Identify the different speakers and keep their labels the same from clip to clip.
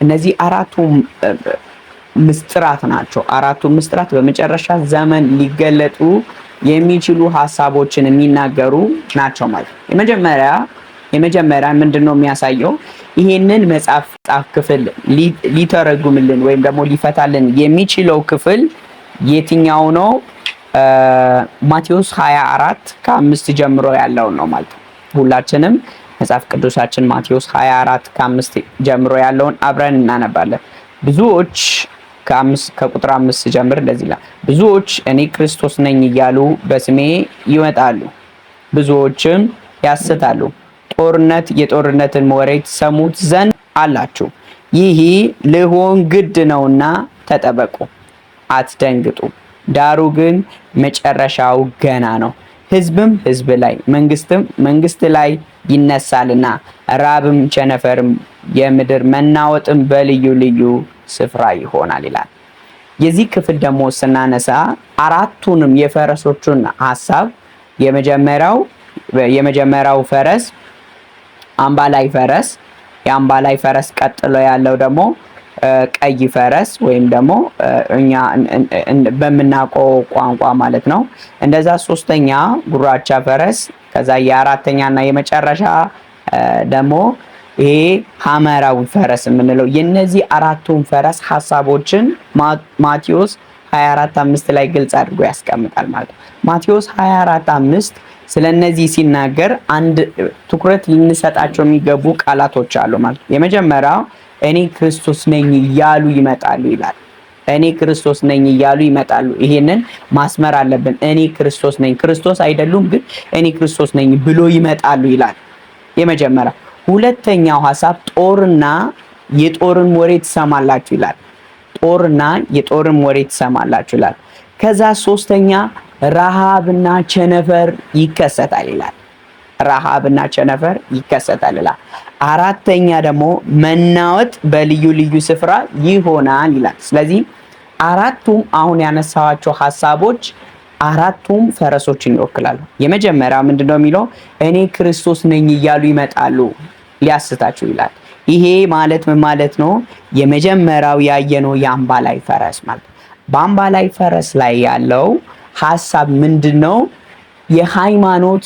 Speaker 1: እነዚህ አራቱ ምስጥራት ናቸው። አራቱ ምስጥራት በመጨረሻ ዘመን ሊገለጡ የሚችሉ ሐሳቦችን የሚናገሩ ናቸው ማለት ነው። የመጀመሪያ ምንድነው የሚያሳየው? ይሄንን መጽሐፍ ክፍል ሊተረጉምልን ወይም ደግሞ ሊፈታልን የሚችለው ክፍል የትኛው ነው? ማቴዎስ 24 ከ5 ጀምሮ ያለው ነው ማለት ነው። ሁላችንም መጽሐፍ ቅዱሳችን ማቴዎስ 24 ከ5 ጀምሮ ያለውን አብረን እናነባለን። ብዙዎች ከቁጥር 5 ጀምር እንደዚህ ይላል። ብዙዎች እኔ ክርስቶስ ነኝ እያሉ በስሜ ይመጣሉ፣ ብዙዎችም ያስታሉ። የጦርነትን ወሬ ትሰሙት ዘንድ አላችሁ። ይህ ሊሆን ግድ ነውና ተጠበቁ፣ አትደንግጡ። ዳሩ ግን መጨረሻው ገና ነው። ሕዝብም ሕዝብ ላይ መንግስትም መንግስት ላይ ይነሳልና፣ ራብም ቸነፈርም የምድር መናወጥም በልዩ ልዩ ስፍራ ይሆናል ይላል። የዚህ ክፍል ደግሞ ስናነሳ አራቱንም የፈረሶቹን ሐሳብ የመጀመሪያው ፈረስ አምባላይ ፈረስ፣ የአምባላይ ፈረስ ቀጥሎ ያለው ደግሞ ቀይ ፈረስ ወይም ደግሞ እኛ በምናውቀው ቋንቋ ማለት ነው። እንደዛ ሶስተኛ ጉራቻ ፈረስ፣ ከዛ የአራተኛና የመጨረሻ ደግሞ ይሄ ሐመራዊ ፈረስ የምንለው የነዚህ አራቱን ፈረስ ሐሳቦችን ማቴዎስ 24:5 ላይ ግልጽ አድርጎ ያስቀምጣል ማለት ነው። ማቴዎስ 24:5 ስለነዚህ ሲናገር አንድ ትኩረት ልንሰጣቸው የሚገቡ ቃላቶች አሉ ማለት ነው። የመጀመሪያው እኔ ክርስቶስ ነኝ እያሉ ይመጣሉ ይላል። እኔ ክርስቶስ ነኝ እያሉ ይመጣሉ። ይሄንን ማስመር አለብን። እኔ ክርስቶስ ነኝ፣ ክርስቶስ አይደሉም ግን እኔ ክርስቶስ ነኝ ብሎ ይመጣሉ ይላል። የመጀመሪያ ሁለተኛው ሐሳብ ጦርና የጦርን ወሬ ትሰማላችሁ ይላል። ጦርና የጦርን ወሬ ትሰማላችሁ ይላል። ከዛ ሶስተኛ ረሃብና ቸነፈር ይከሰታል ይላል። ረሃብና ቸነፈር ይከሰታል ይላል። አራተኛ ደግሞ መናወጥ በልዩ ልዩ ስፍራ ይሆናል ይላል። ስለዚህ አራቱም አሁን ያነሳዋቸው ሐሳቦች አራቱም ፈረሶችን ይወክላሉ። የመጀመሪያው ምንድነው የሚለው? እኔ ክርስቶስ ነኝ እያሉ ይመጣሉ ሊያስታችሁ ይላል። ይሄ ማለት ምን ማለት ነው? የመጀመሪያው ያየነው የአምባላይ ፈረስ ማለት። በአምባላይ ፈረስ ላይ ያለው ሐሳብ ምንድነው? የሃይማኖት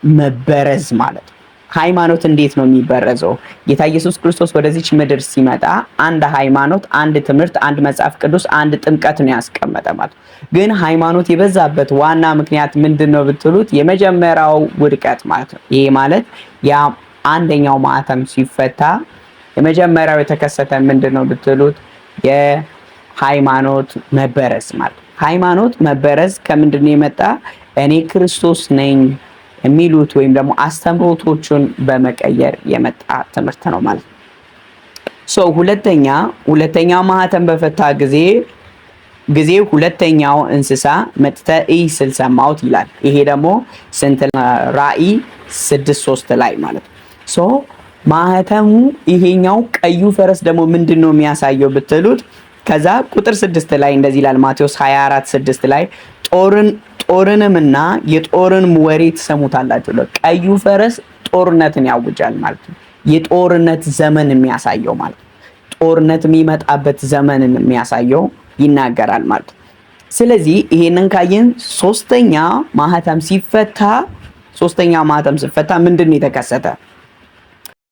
Speaker 1: መበረዝ ማለት ነው። ሃይማኖት እንዴት ነው የሚበረዘው? ጌታ ኢየሱስ ክርስቶስ ወደዚች ምድር ሲመጣ አንድ ሃይማኖት፣ አንድ ትምህርት፣ አንድ መጽሐፍ ቅዱስ፣ አንድ ጥምቀት ነው ያስቀመጠ ማለት ነው። ግን ሃይማኖት የበዛበት ዋና ምክንያት ምንድነው ብትሉት የመጀመሪያው ውድቀት ማለት ነው። ይሄ ማለት ያ አንደኛው ማዕተም ሲፈታ የመጀመሪያው የተከሰተ ምንድነው ብትሉት የሃይማኖት መበረዝ ማለት ነው። ሃይማኖት መበረዝ ከምንድነው የመጣ? እኔ ክርስቶስ ነኝ የሚሉት ወይም ደግሞ አስተምሮቶቹን በመቀየር የመጣ ትምህርት ነው ማለት ነው። ሁለተኛው ማህተም በፈታ ጊዜ ሁለተኛው እንስሳ መጥተ እይ ስል ሰማሁት ይላል። ይሄ ደግሞ ስንት? ራእይ 6:3 ላይ ማለት ነው። ማህተሙ ይሄኛው ቀዩ ፈረስ ደግሞ ምንድነው የሚያሳየው ብትሉት ከዛ ቁጥር 6 ላይ እንደዚህ ይላል። ማቴዎስ 24:6 ላይ ጦርንምና የጦርንም ወሬ ትሰሙታላችሁ። ቀዩ ፈረስ ጦርነትን ያውጃል ማለት ነው። የጦርነት ዘመን የሚያሳየው ማለት ነው። ጦርነት የሚመጣበት ዘመንን የሚያሳየው ይናገራል ማለት ነው። ስለዚህ ይሄንን ካየን ሶስተኛ ማህተም ሲፈታ ምንድን ነው የተከሰተ?